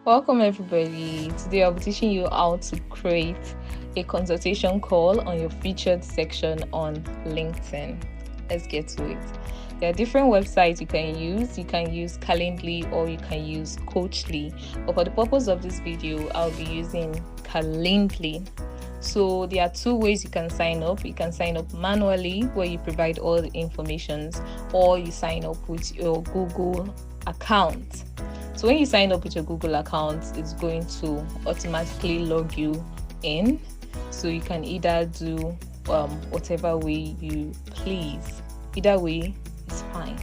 Welcome everybody. Today I'll be teaching you how to create a consultation call on your featured section on LinkedIn. Let's get to it. There are different websites you can use. You can use Calendly or you can use Coachly. But for the purpose of this video, I'll be using Calendly. So there are two ways you can sign up. You can sign up manually where you provide all the informations, or you sign up with your Google account. So when you sign up with your Google account, it's going to automatically log you in. So you can either do whatever way you please. Either way is fine.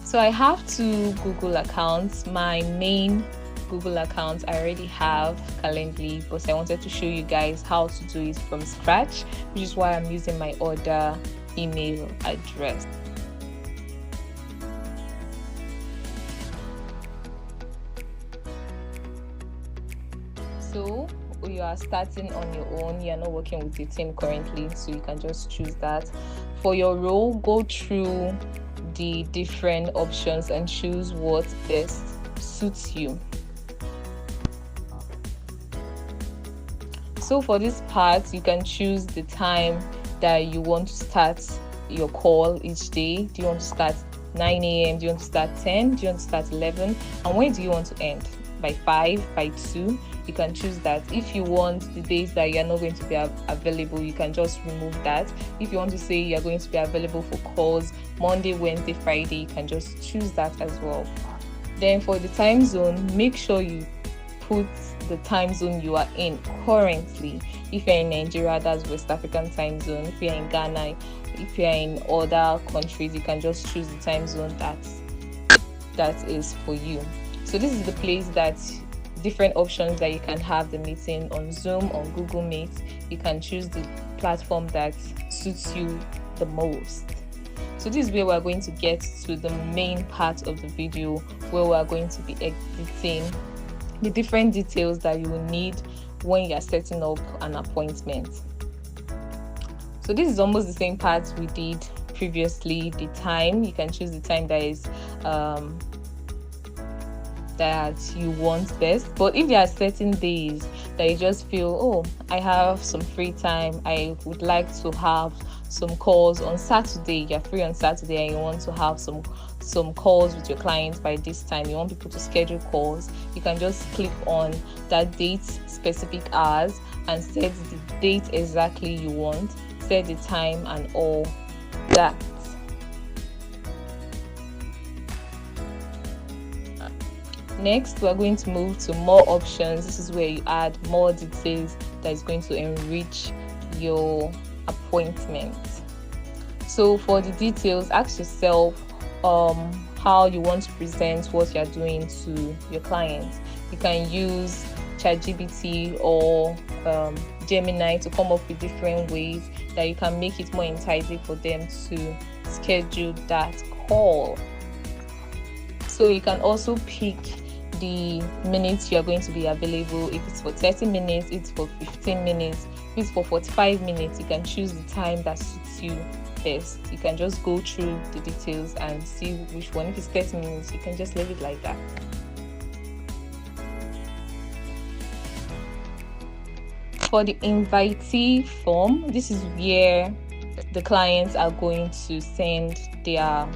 So I have two Google accounts. My main Google account, I already have Calendly, but I wanted to show you guys how to do it from scratch, which is why I'm using my other email address. So you are starting on your own, you're not working with a team currently, so you can just choose that. For your role, go through the different options and choose what best suits you. So for this part, you can choose the time that you want to start your call each day. Do you want to start 9 a.m.? Do you want to start 10? Do you want to start 11? And when do you want to end? By 5, by 2? You can choose that. If you want the days that you're not going to be available, you can just remove that. If you want to say you're going to be available for calls Monday, Wednesday, Friday, you can just choose that as well. Then for the time zone, make sure you put the time zone you are in currently. If you're in Nigeria, that's West African time zone. If you're in Ghana, if you're in other countries, you can just choose the time zone that is for you. So this is the place that different options that you can have the meeting on Zoom, on Google Meet. You can choose the platform that suits you the most. So this is where we're going to get to the main part of the video, where we're going to be editing the different details that you will need when you're setting up an appointment. So this is almost the same part we did previously. The time, you can choose the time that is that you want best. But if there are certain days that you just feel, oh, I have some free time, I would like to have some calls on Saturday, you're free on Saturday and you want to have some calls with your clients by this time, you want people to schedule calls, you can just click on that date, specific hours, and set the date exactly you want, set the time and all that. Next, we're going to move to more options. This is where you add more details that is going to enrich your appointment. So for the details, ask yourself how you want to present what you're doing to your clients. You can use ChatGPT or Gemini to come up with different ways that you can make it more enticing for them to schedule that call. So you can also pick the minutes you're going to be available. If it's for 30 minutes, it's for 15 minutes, if it's for 45 minutes, you can choose the time that suits you best. You can just go through the details and see which one. If it's 30 minutes, you can just leave it like that. For the invitee form, this is where the clients are going to send their,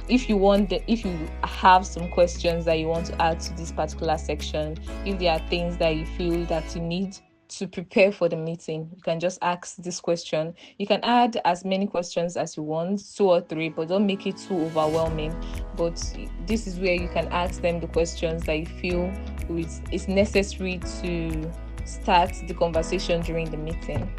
if you have some questions that you want to add to this particular section, if there are things that you feel that you need to prepare for the meeting, you can just ask this question. You can add as many questions as you want, 2 or 3, but don't make it too overwhelming. But this is where you can ask them the questions that you feel is necessary to start the conversation during the meeting.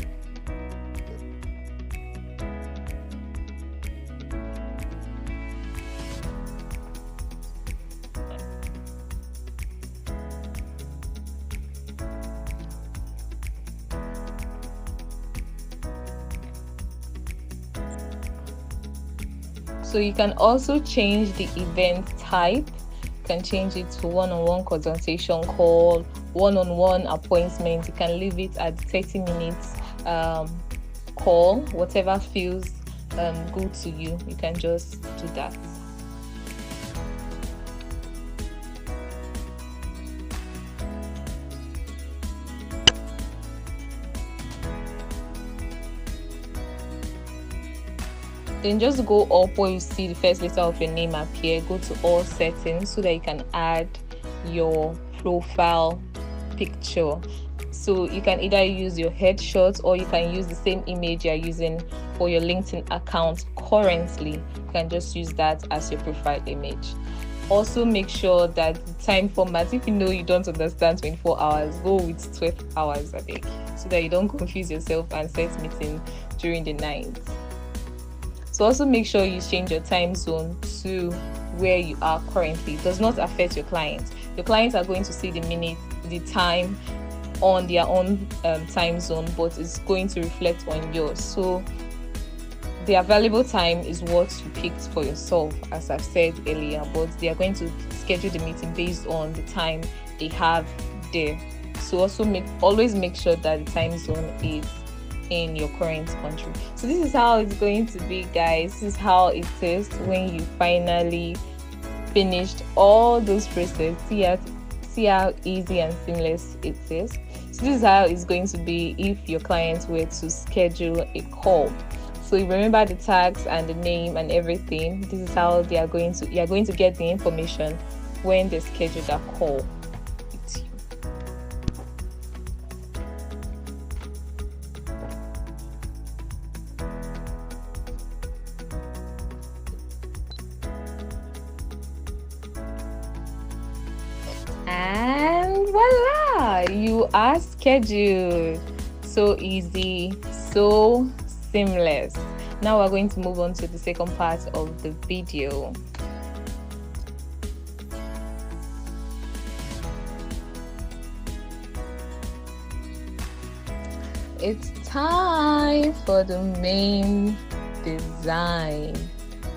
So you can also change the event type. You can change it to one-on-one consultation call, one-on-one appointment. You can leave it at 30 minutes call, whatever feels good to you, you can just do that. Then just go up where you see the first letter of your name appear, go to all settings so that you can add your profile picture. So you can either use your headshot or you can use the same image you're using for your LinkedIn account currently. You can just use that as your profile image. Also make sure that the time format, if you know you don't understand 24 hours, go with 12 hours a day so that you don't confuse yourself and set meeting during the night. So also make sure you change your time zone to where you are currently. It does not affect your clients. Your clients are going to see the time on their own time zone, but it's going to reflect on yours. So the available time is what you picked for yourself, as I've said earlier, but they are going to schedule the meeting based on the time they have there. So also always make sure that the time zone is in your current country. So this is how it's going to be, guys. This is how it is when you finally finished all those processes. See how easy and seamless it is. So this is how it's going to be if your clients were to schedule a call. So you remember the tags and the name and everything. This is how you are going to get the information when they schedule that call with you. And voila, you are scheduled. So easy, so seamless. Now we're going to move on to the second part of the video. It's time for the main design.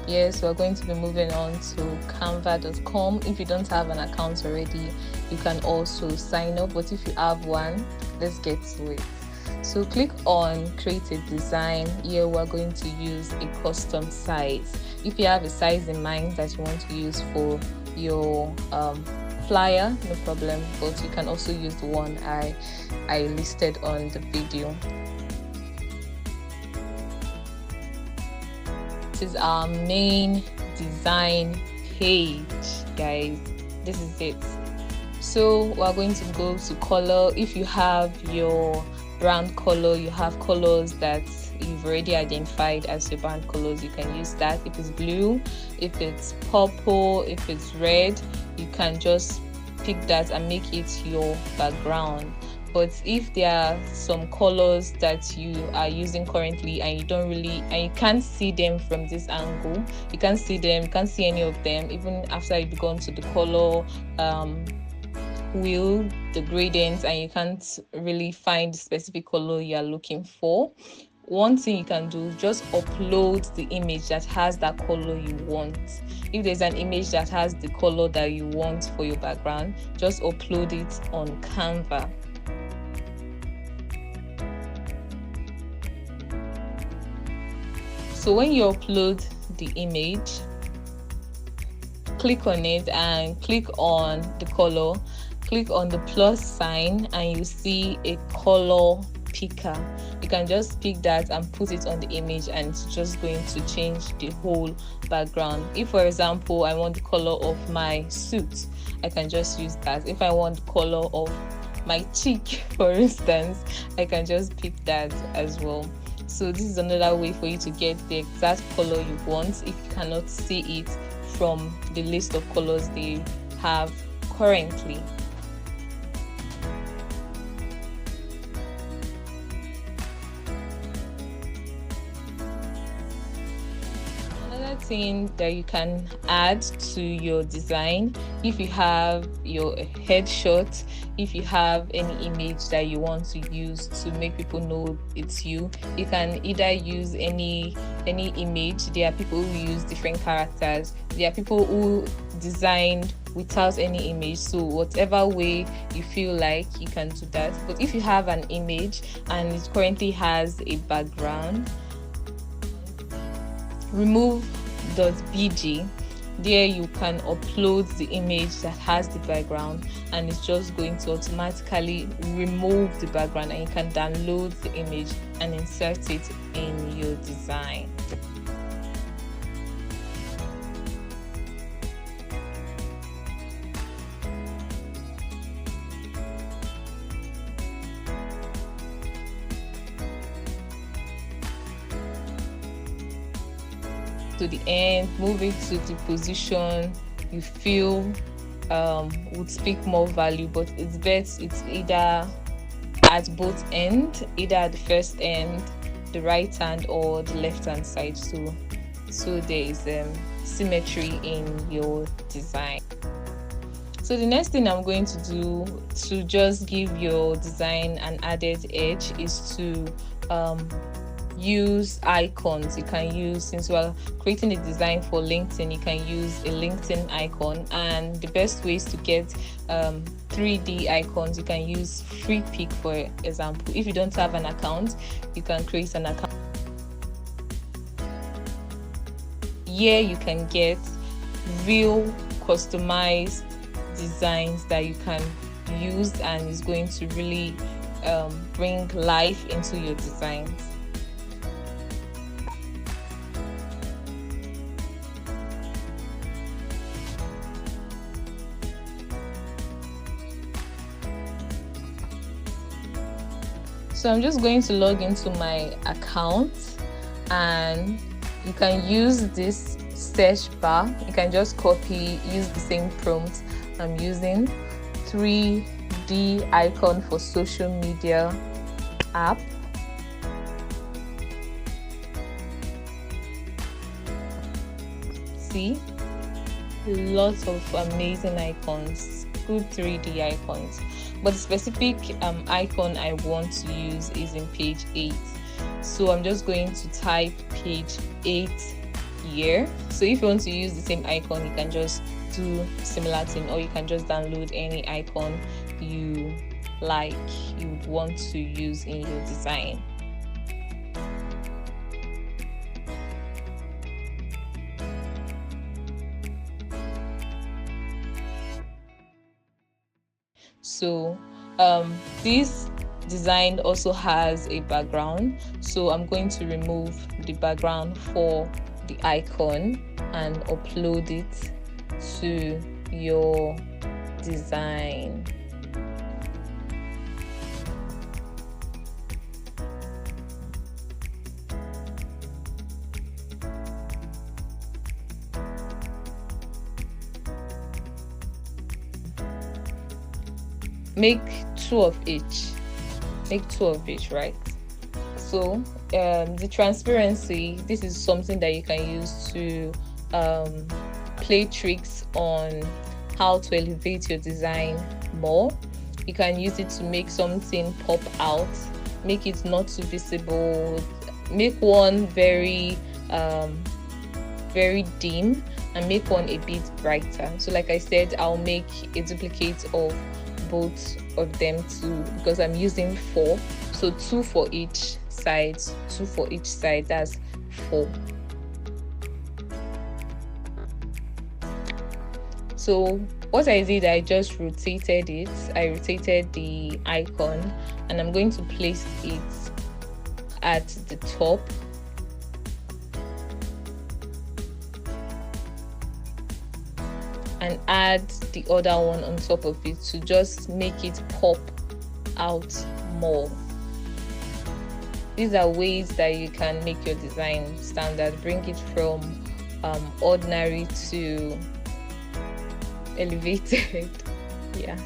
Yes, we're going to be moving on to canva.com. If you don't have an account already, you can also sign up, but if you have one, let's get to it. So click on create a design. Here we're going to use a custom size. If you have a size in mind that you want to use for your flyer, no problem, but you can also use the one I listed on the video. This is our main design page, guys. This is it. So we're going to go to color. If you have your brand color, you have colors that you've already identified as your brand colors, you can use that. If it's blue, if it's purple, if it's red, you can just pick that and make it your background. But if there are some colors that you are using currently and you can't see them from this angle, you can't see any of them, even after you've gone to the color wheel, the gradients, and you can't really find the specific color you are looking for, one thing you can do, just upload the image that has that color you want. If there's an image that has the color that you want for your background, just upload it on Canva. So when you upload the image, click on it and click on the color, click on the plus sign, and you see a color picker. You can just pick that and put it on the image, and it's just going to change the whole background. If, for example, I want the color of my suit, I can just use that. If I want the color of my cheek, for instance, I can just pick that as well. So this is another way for you to get the exact color you want if you cannot see it from the list of colors they have currently. Another thing that you can add to your design, if you have your headshot, if you have any image that you want to use to make people know it's you, you can either use any image. There are people who use different characters. There are people who designed without any image. So whatever way you feel like, you can do that. But if you have an image and it currently has a background, remove .bg. There you can upload the image that has the background, and it's just going to automatically remove the background, and you can download the image and insert it in your design. To the end, move it to the position you feel would speak more value, but it's best it's either at both ends, either at the first end, the right hand, or the left hand side, so there is symmetry in your design. So the next thing I'm going to do to just give your design an added edge is to use icons. You can use, since we are creating a design for LinkedIn, you can use a LinkedIn icon, and the best ways to get 3D icons, you can use Free Pick, for example. If you don't have an account, you can create an account. Here you can get real customized designs that you can use, and it's going to really bring life into your designs. So I'm just going to log into my account, and you can use this search bar. You can just use the same prompt I'm using, 3D icon for social media app. See, lots of amazing icons, good 3D icons. But the specific icon I want to use is in page 8. So I'm just going to type page 8 here. So if you want to use the same icon, you can just do similar thing, or you can just download any icon you like, you would want to use in your design. So this design also has a background, so I'm going to remove the background for the icon and upload it to your design. Make two of each, right? So the transparency, this is something that you can use to play tricks on how to elevate your design more. You can use it to make something pop out, make it not too visible, make one very very dim, and make one a bit brighter. So like I said, I'll make a duplicate of both of them too, because I'm using 4, so 2 for each side, that's 4. So what I did, I just rotated it. I rotated the icon, and I'm going to place it at the top. And add the other one on top of it to just make it pop out more. These are ways that you can make your design standard, bring it from ordinary to elevated. Yeah.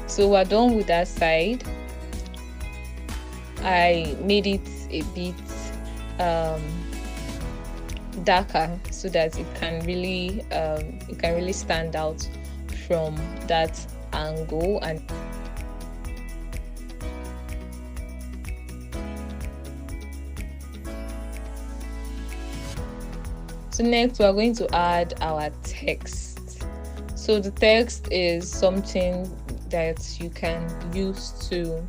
So we're done with that side. I made it a bit darker so that it can really stand out from that angle. And So next we are going to add our text. So the text is something that you can use to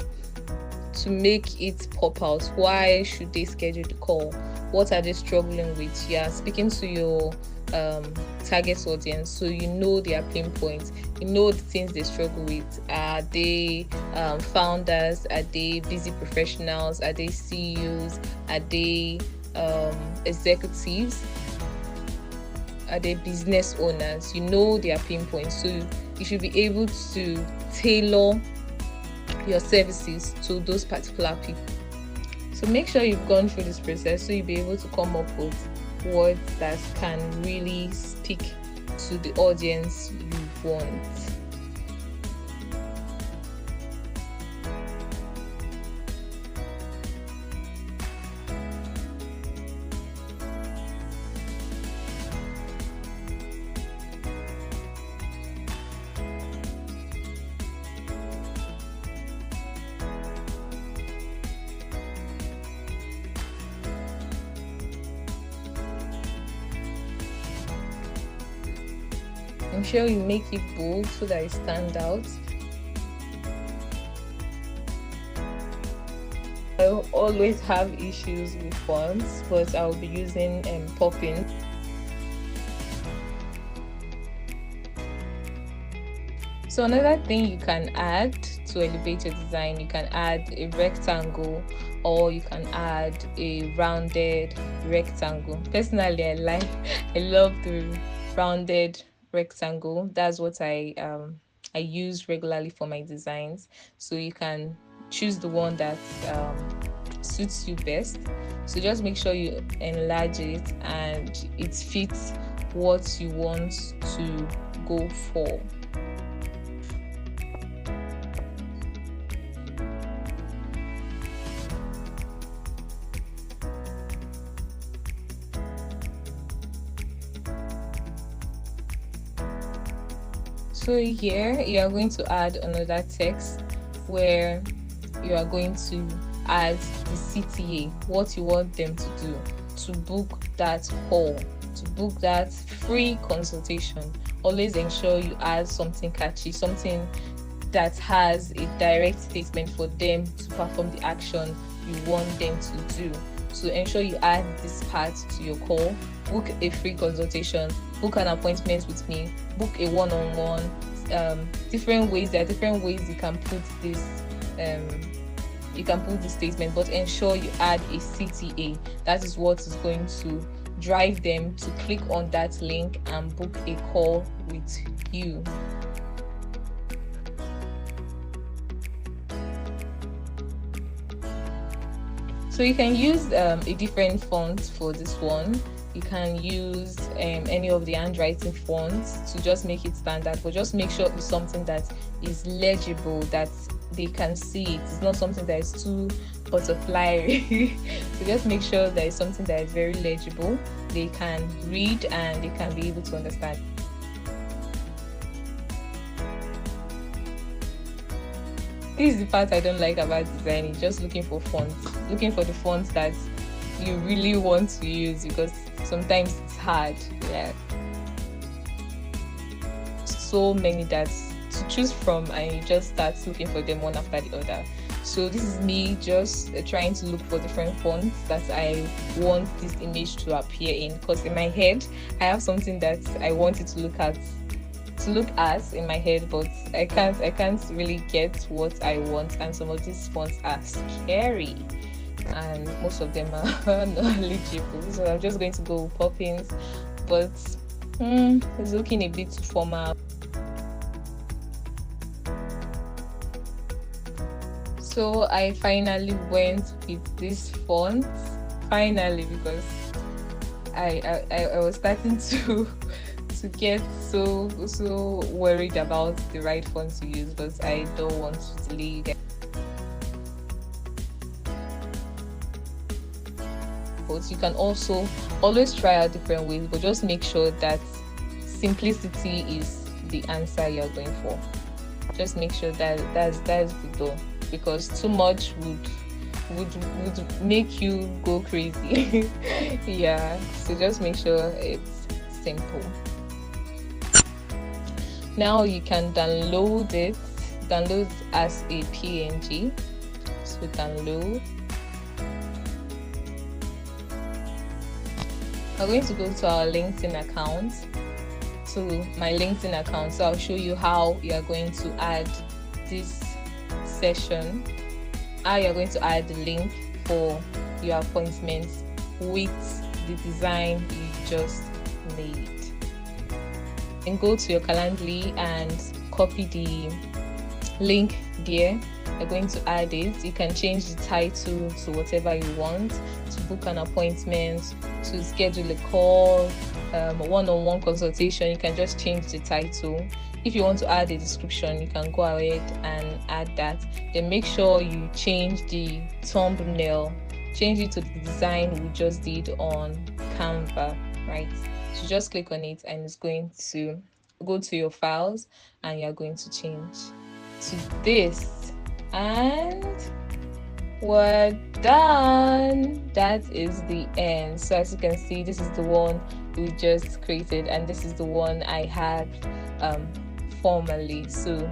make it pop out. Why should they schedule the call? What are they struggling with? You are speaking to your target audience, so you know their pain points, you know the things they struggle with. Are they founders? Are they busy professionals? Are they CEOs? Are they executives? Are they business owners? You know their pain points, so you should be able to tailor your services to those particular people. So make sure you've gone through this process so you'll be able to come up with words that can really speak to the audience you want. I'm sure you make it bold so that it stands out. I always have issues with fonts, but I'll be using popping. So another thing you can add to elevate your design, you can add a rectangle or you can add a rounded rectangle. Personally, I love the rounded rectangle. That's what I use regularly for my designs. So you can choose the one that suits you best. So just make sure you enlarge it and it fits what you want to go for. So here you are going to add another text where you are going to add the CTA, what you want them to do to book that call, to book that free consultation. Always ensure you add something catchy, something that has a direct statement for them to perform the action you want them to do. So ensure you add this part to your call. Book a free consultation, book an appointment with me, book a one-on-one. Different ways. There are different ways you can put this. You can put this statement, but ensure you add a CTA. That is what is going to drive them to click on that link and book a call with you. So you can use a different font for this one. You can use any of the handwriting fonts to just make it standard, but just make sure it's something that is legible, that they can see it. It's not something that is too butterfly. So just make sure that it's something that is very legible, they can read and they can be able to understand. This is the part I don't like about designing, just looking for fonts, looking for the fonts that you really want to use, because sometimes it's hard. Yeah, so many that to choose from and you just start looking for them one after the other. So this is me just trying to look for different fonts that I want this image to appear in, because in my head I have something that I want it to look at in my head, but I can't really get what I want, and some of these fonts are scary and most of them are not legible. So I'm just going to go with Poppins, but it's looking a bit too formal. So I finally went with this font, because I was starting to get so worried about the right font to use, but I don't want to delay you guys. But you can also always try out different ways, but just make sure that simplicity is the answer you're going for. Just make sure that that's the goal, because too much would would make you go crazy. Yeah, so just make sure it's simple. Now you can download as a PNG. So download. We're going to go to our LinkedIn account, to my LinkedIn account. So I'll show you how you are going to add this session, how you're going to add the link for your appointment with the design you just made. And go to your Calendly and copy the link there. You're going to add it. You can change the title to whatever you want, to book an appointment, to schedule a call, one-on-one consultation. You can just change the title. If you want to add a description, you can go ahead and add that. Then make sure you change the thumbnail, change it to the design we just did on Canva, right? So just click on it and it's going to go to your files and you're going to change to this, and we're done. That is the end. So as you can see, this is the one we just created and this is the one I had formerly. So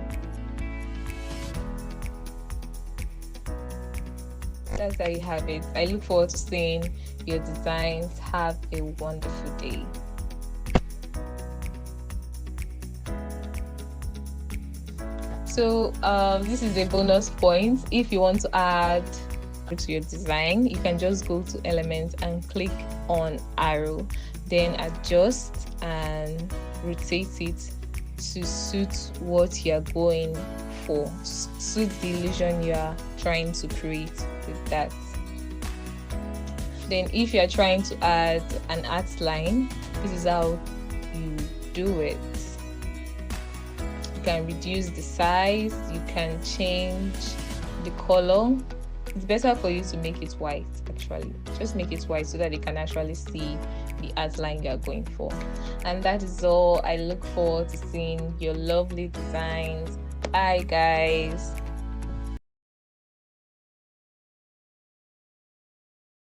that's how you have it. I look forward to seeing your designs. Have a wonderful day. So this is a bonus point. If you want to add to your design, you can just go to Elements and click on arrow, then adjust and rotate it to suit what you're going for, suit the illusion you are trying to create with that. Then if you're trying to add an outline, this is how you do it. You can reduce the size, you can change the color. It's better for you to make it white, actually. Just make it white so that you can actually see the outline you're going for. And that is all. I look forward to seeing your lovely designs. Bye, guys.